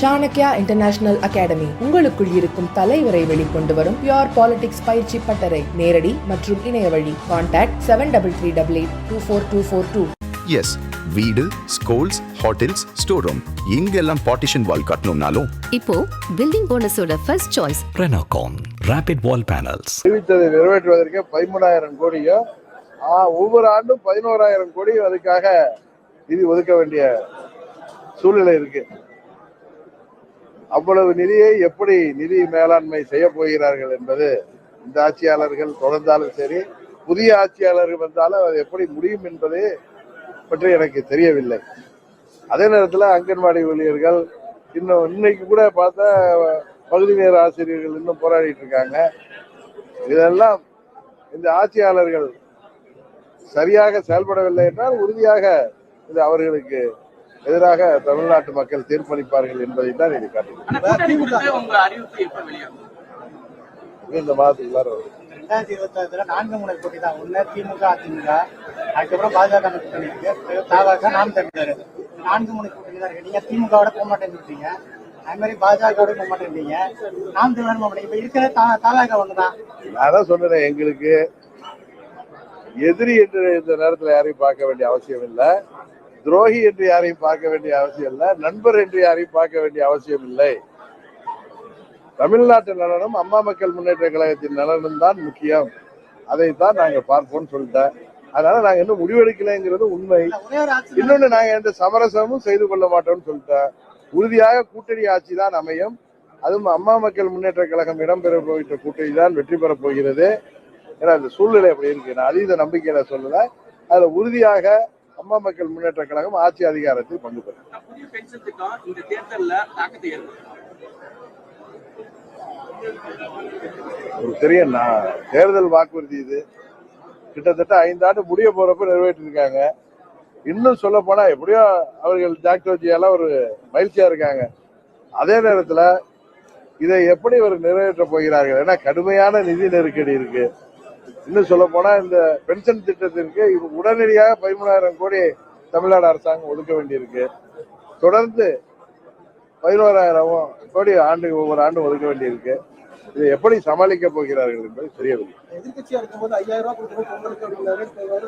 Chanakya international academy உங்களுக்குள் இருக்கும் தலைவரை வெளிக்கொண்டு வரும் பியூர் பாலிடிக்ஸ் பயிற்சி பட்டறை. நேரடி மற்றும் இணைய வழி. கான்டாக்ட் 7338824242. எஸ், வீடு, ஸ்கூல்ஸ், ஹோட்டல்ஸ், ஸ்டோர் ரூம் இங்கெல்லாம் பார்ட்டிஷன் வால் கட்டணும்னாலும் இப்போ பில்டிங் ஓனர்ஸோட first choice Renocon rapid wall panels. அறிவித்ததை நிறைவேற்றுவதற்கு 13,000 கோடியும் ஒவ்வொரு ஆண்டும் 11,000 கோடியும் அதுக்காக நிதி ஒதுக்க வேண்டிய சூழ்நிலை இருக்கு. அவ்வளவு நிதியை எப்படி நிதி மேலாண்மை செய்ய போகிறார்கள் என்பது இந்த ஆட்சியாளர்கள் தொடர்ந்தாலும் சரி, புதிய ஆட்சியாளர்கள் வந்தாலும் அது எப்படி முடியும் என்பது பற்றி எனக்கு தெரியவில்லை. அதே நேரத்தில் அங்கன்வாடி ஊழியர்கள் இன்னைக்கு கூட பார்த்தா பகுதி நேர ஆசிரியர்கள் இன்னும் போராடிட்டு இருக்காங்க. இதெல்லாம் இந்த ஆட்சியாளர்கள் சரியாக செயல்படவில்லை என்றால் உறுதியாக இது அவர்களுக்கு எதிராக தமிழ்நாட்டு மக்கள் தீர்ப்பளிப்பார்கள் என்பதை தான் இது காட்டுகிறது. இந்த மாதத்துக்குள்ளார 2026 4 முனை போட்டி தான். ஒன்னு திமுக, அதிமுக, அதுக்கப்புறம் பாஜக கூட்டணி இருக்கு, தாவாக நாம் தமிழர் 4 முனை கூட்டணி தான் இருக்கு. நீங்க திமுகவோட போக மாட்டேன்னு, அது மாதிரி பாஜகவோட போக மாட்டேன்றீங்க, நாம் தமிழர் போக மாட்டேங்க. இப்ப இருக்கிற தாவாக ஒண்ணுதான். நான் தான் சொன்னேன், எங்களுக்கு எதிரி என்று இந்த நேரத்தில் யாரையும் பார்க்க வேண்டிய அவசியம் இல்லை, துரோகி என்று யாரையும் பார்க்க வேண்டிய அவசியம் இல்லை, நண்பர் என்று யாரையும் பார்க்க வேண்டிய அவசியம் இல்லை. தமிழ்நாட்டு நலனும் அம்மா மக்கள் முன்னேற்ற கழகத்தின் நலனும் தான் முக்கியம். அதைத்தான் நாங்க பார்ப்போம்னு சொல்லிட்டேன். அதனால நாங்க இன்னும் முடிவெடுக்கலைங்கிறது உண்மை. இன்னொன்னு, நாங்க எந்த சமரசமும் செய்து கொள்ள மாட்டோம்னு சொல்லிட்டேன். உறுதியாக கூட்டணி ஆட்சி தான் அமையும். அதுவும் அம்மா மக்கள் முன்னேற்ற கழகம் இடம்பெற போகின்ற கூட்டணி தான் வெற்றி பெறப் போகிறது. ஏன்னா இந்த சூழ்நிலை அப்படி இருக்கு. நான் அதீத நம்பிக்கையில சொல்லல. அதுல உறுதியாக அம்மா மக்கள் முன்னேற்ற கழகம் ஆட்சி அதிகாரத்தில் பங்கு பெறும். ஒரு பெரிய தேர்தல் வாக்குறுதி இது. கிட்டத்தட்ட 5 ஆண்டு முடிய போறப்ப நிறைவேற்றிருக்காங்க. இன்னும் சொல்ல போனா எப்படியோ அவர்கள் ஜாக்டோஜியால ஒரு மகிழ்ச்சியா இருக்காங்க. அதே நேரத்துல இதை எப்படி இவர் நிறைவேற்ற போகிறார்கள்? ஏன்னா கடுமையான நிதி நெருக்கடி இருக்கு. இன்னும் சொல்ல போனா இந்த பென்ஷன் திட்டத்திற்கு உடனடியாக 13,000 கோடி தமிழ்நாடு அரசாங்கம் ஒதுக்க வேண்டியிருக்கு. தொடர்ந்து 11,000 கோடி ஒவ்வொரு ஆண்டும் ஒதுக்க வேண்டியிருக்கு. இதை எப்படி சமாளிக்க போகிறார்கள் என்பது தெரியவில்லை. எதிர்கட்சியா இருக்கும்போது 5,000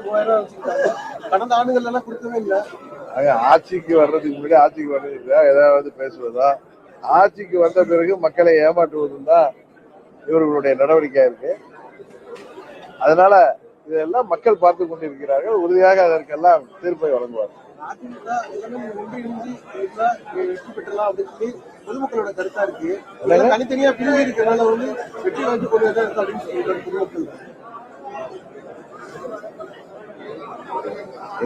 ரூபாய் கடந்த ஆண்டுகள் எல்லாம் கொடுக்கவே இல்லை. ஆட்சிக்கு வர்றதுக்கு முன்னாடி ஆட்சிக்கு வர்றதுக்கு ஏதாவது பேசுவதா, ஆட்சிக்கு வந்த பிறகு மக்களை ஏமாற்றுவதும் தான் இவர்களுடைய நடவடிக்கையா இருக்கு. அதனால இதெல்லாம் மக்கள் பார்த்து கொண்டிருக்கிறார்கள். உறுதியாக அதற்கெல்லாம் தீர்ப்பை வழங்குவார்கள். பொதுமக்களோட கருத்தா இருக்கு. தனித்தனியா பிரிவு இருக்கிறனால வெற்றி வாங்கி கொண்டு அப்படின்னு சொல்லிட்டு பொதுமக்கள்.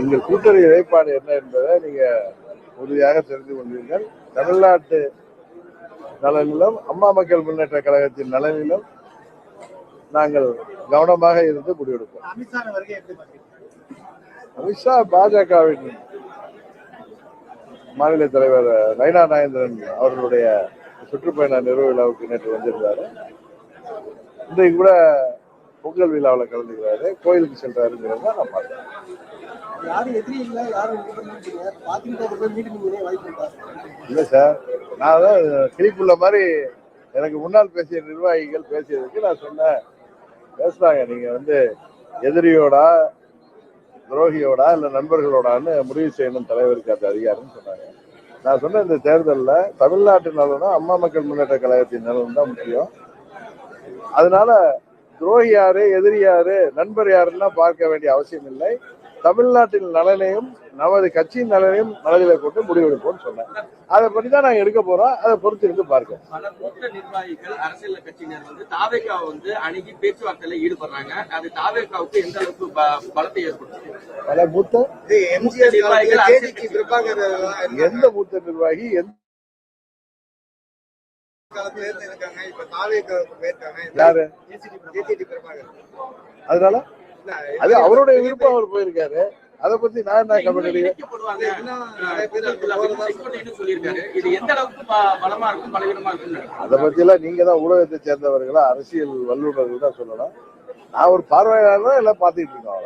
எங்கள் கூட்டணி நிலைப்பாடு என்ன என்பதை நீங்க உறுதியாக தெரிந்து கொண்டீர்கள். தமிழ்நாட்டு நலனிலும் அம்மா மக்கள் முன்னேற்ற கழகத்தின் நலனிலும் நாங்கள் கவனமாக இருந்து முடிவெடுப்போம். அமித்ஷா பாஜகவின் மாநில தலைவர் நயனா நாகேந்திரன் அவர்களுடைய சுற்றுப்பயண நிறைவு விழாவுக்கு நேற்று வந்திருந்தாரு. இன்றைக்கு கூட பொங்கல் விழாவில் கலந்துக்கிறாரு, கோயிலுக்கு சென்றாருங்கிறத நான் பார்த்தேன். இல்லை சார், நான் தான் கிளிப்புள்ள மாதிரி எனக்கு முன்னால் பேசிய நிர்வாகிகள் பேசியதுக்கு நான் சொன்னேன், பேசுறாங்க, நீங்க எதிரியோடா துரோகியோடா இல்ல நண்பர்களோடான்னு முடிவு செய்யணும் தலைவருக்கு அந்த அதிகாரம் சொன்னாங்க. நான் சொன்ன இந்த தேர்தலில் தமிழ்நாட்டு நலனும் அம்மா மக்கள் முன்னேற்ற கழகத்தின் நலனும் தான் முக்கியம். அதனால துரோகி யாரு, எதிரி யாரு, நண்பர் யாருன்னா பார்க்க வேண்டிய அவசியம் இல்லை. தமிழ்நாட்டின் நலனையும் நமது கட்சியின் நலனையும் மனதில் கொண்டு முடிவெடுப்போம்னு சொன்னேன். அதை பற்றி தான் நாங்கள் எடுக்க போறோம். அதை பொறுத்து இருந்து பார்க்க. பல மூத்த நிர்வாகிகள், அரசியல் கட்சியினர் தாவேகாவை அணுகி பேச்சுவார்த்தையில ஈடுபடுறாங்க. அது தாவேகாவுக்கு எந்த அளவுக்கு பலத்தை ஏற்படுத்தும்? பல மூத்த நிர்வாகிகள், எந்த மூத்த நிர்வாகி யாரு? அதனால அது அவருடைய விருப்பம். அவர் போயிருக்காரு. அதை பத்தி நான் என்ன கமெண்ட் அடிக்கிறேன்? அதை பத்தி எல்லாம் நீங்க தான் ஊடகத்தை சேர்ந்தவர்களா, அரசியல் வல்லுநர்கள் தான் சொல்லணும். நான் ஒரு பார்வையாளர் தான் எல்லாம் பாத்துட்டு இருக்கோம்.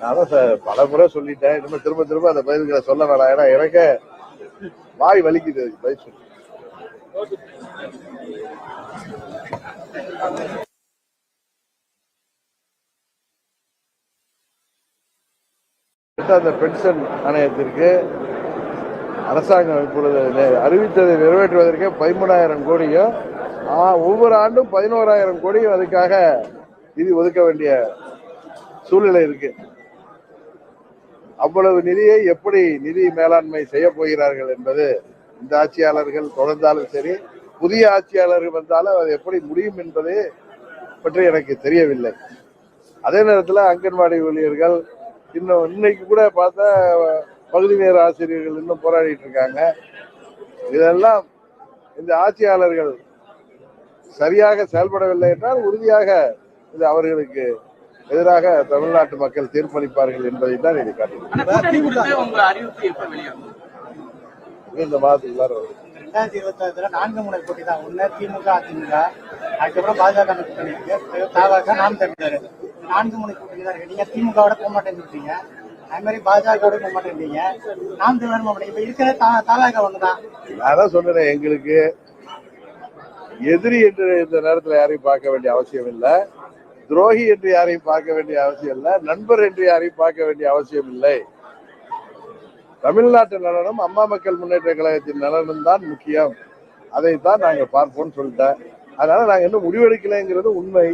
நான் தான் சார் பல முறை சொல்லிட்டேன். இனிமே திரும்ப திரும்ப அந்த பதில்களை சொல்ல வேணாம். ஏன்னா எனக்கு வாய் வலிக்குது அதுக்கு பதில் சொல்லி. அந்த பென்ஷன் ஆணையத்திற்கு அரசாங்கம் இப்பொழுது அறிவித்ததை நிறைவேற்றுவதற்கே 13,000 கோடியும் ஒவ்வொரு ஆண்டும் 11,000 கோடியும் அதுக்காக நிதி ஒதுக்க வேண்டிய சூழ்நிலை இருக்கு. அவ்வளவு நிதியை எப்படி நிதி மேலாண்மை செய்ய போகிறார்கள் என்பது இந்த ஆட்சியாளர்கள் தொடர்ந்தாலும் சரி, புதிய ஆட்சியாளர்கள் வந்தாலும் அது எப்படி முடியும் என்பது பற்றி எனக்கு தெரியவில்லை. அதே நேரத்தில் அங்கன்வாடி ஊழியர்கள் இன்னைக்கு கூட பார்த்தா பகுதி நேர ஆசிரியர்கள் இன்னும் போராடிட்டு இருக்காங்க. இதெல்லாம் இந்த ஆட்சியாளர்கள் சரியாக செயல்படவில்லை என்றால் உறுதியாக இது அவர்களுக்கு எதிராக தமிழ்நாட்டு மக்கள் தீர்ப்பளிப்பார்கள் என்பதை தான் இதை காட்டுகிறது. இந்த மாதத்துக்குள்ளார 2026 4 முனை போட்டி தான். ஒன்னு திமுக அதிமுக, அதுக்கப்புறம் பாஜக கூட்டணி இருக்கு, தாவாக நாம் தமிழர். 4 முனை கூட்டணி தான் இருக்கு. நீங்க திமுகவோட போக மாட்டேன்னு சொல்றீங்க, அது மாதிரி பாஜகவோட போக மாட்டேன்றீங்க, நாம் தமிழர் போக மாட்டேங்க. இப்ப இருக்கிற தாவாக ஒண்ணுதான். நான் தான் சொன்னேன், எங்களுக்கு எதிரி என்று இந்த நேரத்தில் யாரையும் பார்க்க வேண்டிய அவசியம் இல்லை, துரோகி என்று யாரையும் பார்க்க வேண்டிய அவசியம் இல்லை, நண்பர் என்று யாரையும் பார்க்க வேண்டிய அவசியம் இல்லை. தமிழ்நாட்டு நலனும் அம்மா மக்கள் முன்னேற்ற கழகத்தின் நலனும் தான் முக்கியம். அதைத்தான் நாங்க பார்ப்போம்னு சொல்லிட்டேன். அதனால நாங்க இன்னும் முடிவெடுக்கலைங்கிறது உண்மை.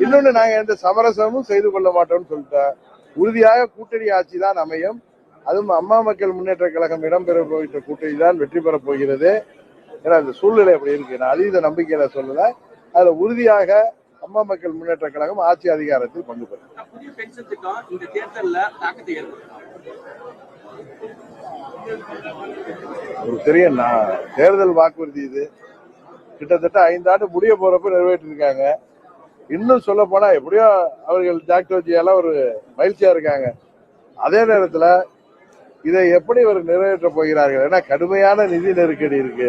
இன்னொன்னு நாங்க எந்த சமரசமும் செய்து கொள்ள மாட்டோம்னு சொல்லிட்டேன். உறுதியாக கூட்டணி ஆட்சி தான் அமையும். அதுவும் அம்மா மக்கள் முன்னேற்ற கழகம் இடம்பெற போகிற கூட்டணி தான் வெற்றி பெறப் போகிறது. ஏன்னா இந்த சூழ்நிலை அப்படி இருக்கு. நான் அதீத நம்பிக்கையில சொல்லல. அதுல உறுதியாக அம்மா மக்கள் முன்னேற்ற கழகம் ஆட்சி அதிகாரத்தில் பங்கு பெறும். ஒரு பெரிய தேர்தல் வாக்குறுதி இது. கிட்டத்தட்ட 5 ஆண்டு முடிய போறப்ப நிறைவேற்றிருக்காங்க. இன்னும் சொல்ல போனா எப்படியோ அவர்கள் ஜாக்டோஜியால ஒரு மகிழ்ச்சியா இருக்காங்க. அதே நேரத்துல இதை எப்படி இவர் நிறைவேற்ற போகிறார்கள்? ஏன்னா கடுமையான நிதி நெருக்கடி இருக்கு.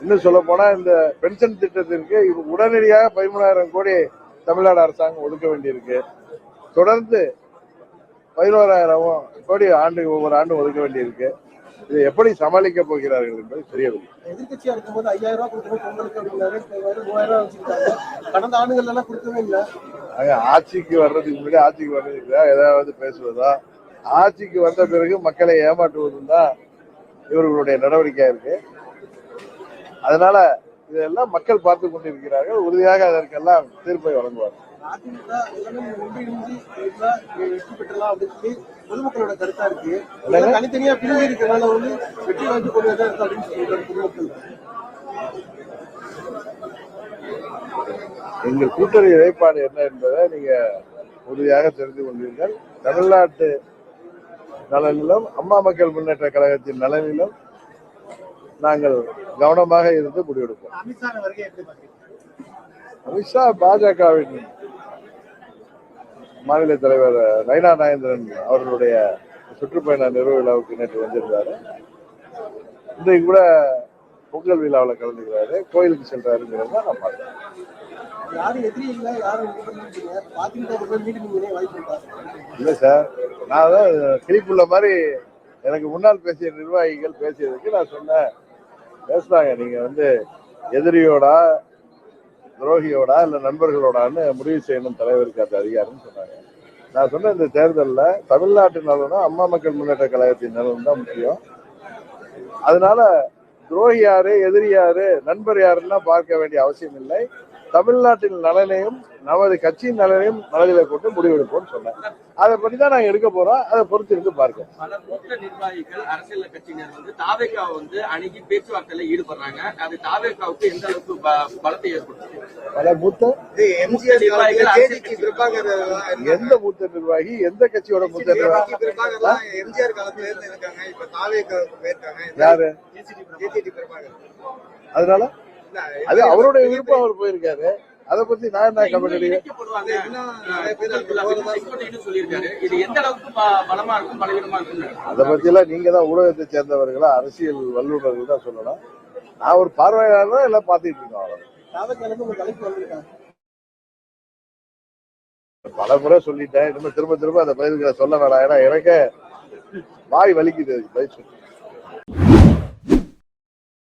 இன்னும் சொல்ல போனா இந்த பென்ஷன் திட்டத்திற்கு உடனடியாக 13,000 கோடி தமிழ்நாடு அரசாங்கம் ஒதுக்க வேண்டியிருக்கு. தொடர்ந்து 11,000 கோடி ஒவ்வொரு ஆண்டும் ஒதுக்க வேண்டியிருக்கு. இதை எப்படி சமாளிக்க போகிறார்கள் என்பது தெரியவில்லை. எதிர்கட்சியா இருக்கும்போது 5,000 ரூபாய் கொடுக்கணும் பொங்கலுக்கு அப்படின்னாரு. 3,000 ரூபாய் வச்சுக்கிட்டாங்க. கடந்த ஆண்டுகள் எல்லாம் கொடுக்கவே இல்லை. ஆட்சிக்கு வர்றதுக்கு ஏதாவது பேசுவதா, ஆட்சிக்கு வந்த பிறகு மக்களை ஏமாற்றுவதும் தான் இவர்களுடைய நடவடிக்கையா இருக்கு. அதனால இதெல்லாம் மக்கள் பார்த்து கொண்டிருக்கிறார்கள். உறுதியாக அதற்கெல்லாம் தீர்ப்பை வழங்குவார்கள். பொதுமக்களோட கருத்தா இருக்கு. தனித்தனியா பிரிவு இருக்கிறனால வெற்றி வாய்ப்பு கொள்வதா இருக்கு அப்படின்னு சொல்லிட்டு பொதுமக்கள். எங்கள் கூட்டணி நிலைப்பாடு என்ன என்பதை நீங்க உறுதியாக தெரிந்து கொண்டீர்கள். தமிழ்நாட்டு நலனிலும் அம்மா மக்கள் முன்னேற்ற கழகத்தின் நலனிலும் நாங்கள் கவனமாக இருந்து முடிவெடுப்போம். அமித்ஷா பாஜகவின் மாநில தலைவர் நயினா நாகேந்திரன் அவர்களுடைய சுற்றுப்பயண நிறைவு விழாவுக்கு நேற்று வந்திருந்தாரு. இன்றைக்கு கூட பொங்கல் விழாவில் கலந்துக்கிறாரு, கோயிலுக்கு சென்றாருங்கிறத நான் பார்த்தேன். இல்ல சார், நான் தான் கிளிப்புள்ள மாதிரி எனக்கு முன்னால் பேசிய நிர்வாகிகள் பேசியதுக்கு நான் சொன்னேன், பேசுறாங்க நீங்க எதிரியோடா துரோகியோடா இல்ல நண்பர்களோடான்னு முடிவு செய்யணும் தலைவருக்கு அந்த அதிகாரம் சொன்னாங்க. நான் சொன்ன இந்த தேர்தலில் தமிழ்நாட்டு நலனும் அம்மா மக்கள் முன்னேற்ற கழகத்தின் நலனும் தான் முக்கியம். அதனால துரோகி யாரு எதிரி யாரு நண்பர் யாருன்னா பார்க்க வேண்டிய அவசியம் இல்லை. தமிழ்நாட்டின் நலனையும் நமது கட்சியின் நலனையும் மனதில் கொண்டு முடிவெடுப்போம்னு சொன்னேன். அதை பற்றி தான் நாங்கள் எடுக்க போறோம். அதை பொறுத்து இருந்து பார்க்க. பல மூத்த நிர்வாகிகள் அரசியல் கட்சியினர் தாவேகாவை அணுகி பேச்சுவார்த்தையில ஈடுபடுறாங்க. அது தாவேகாவுக்கு எந்த அளவுக்கு பலத்தை ஏற்படுத்தும்? பல மூத்த நிர்வாகிகள் எந்த மூத்த நிர்வாகி எந்த கட்சியோட மூத்த நிர்வாகி? எம்ஜிஆர் காலத்துல இருந்து இருக்காங்க. இப்ப தாவேகாவுக்கு போயிருக்காங்க. யாரு? அதனால அது அவருடைய விருப்பம். அவர் போயிருக்காரு. அதை பத்தி நான் என்ன கமெண்ட் அடிக்கிறேன்? அதை பத்தி எல்லாம் நீங்க தான் ஊடகத்தை சேர்ந்தவர்களா அரசியல் வல்லுநர்கள் தான் சொல்லணும். நான் ஒரு பார்வையாளர் எல்லாம் பாத்துட்டு இருக்கோம். பல முறை சொல்லிட்டேன், இனிமே திரும்ப திரும்ப அந்த பதில்களை சொல்ல வேணாம். ஏன்னா எனக்கே வாய் வலிக்குது பதில் சொல்லி.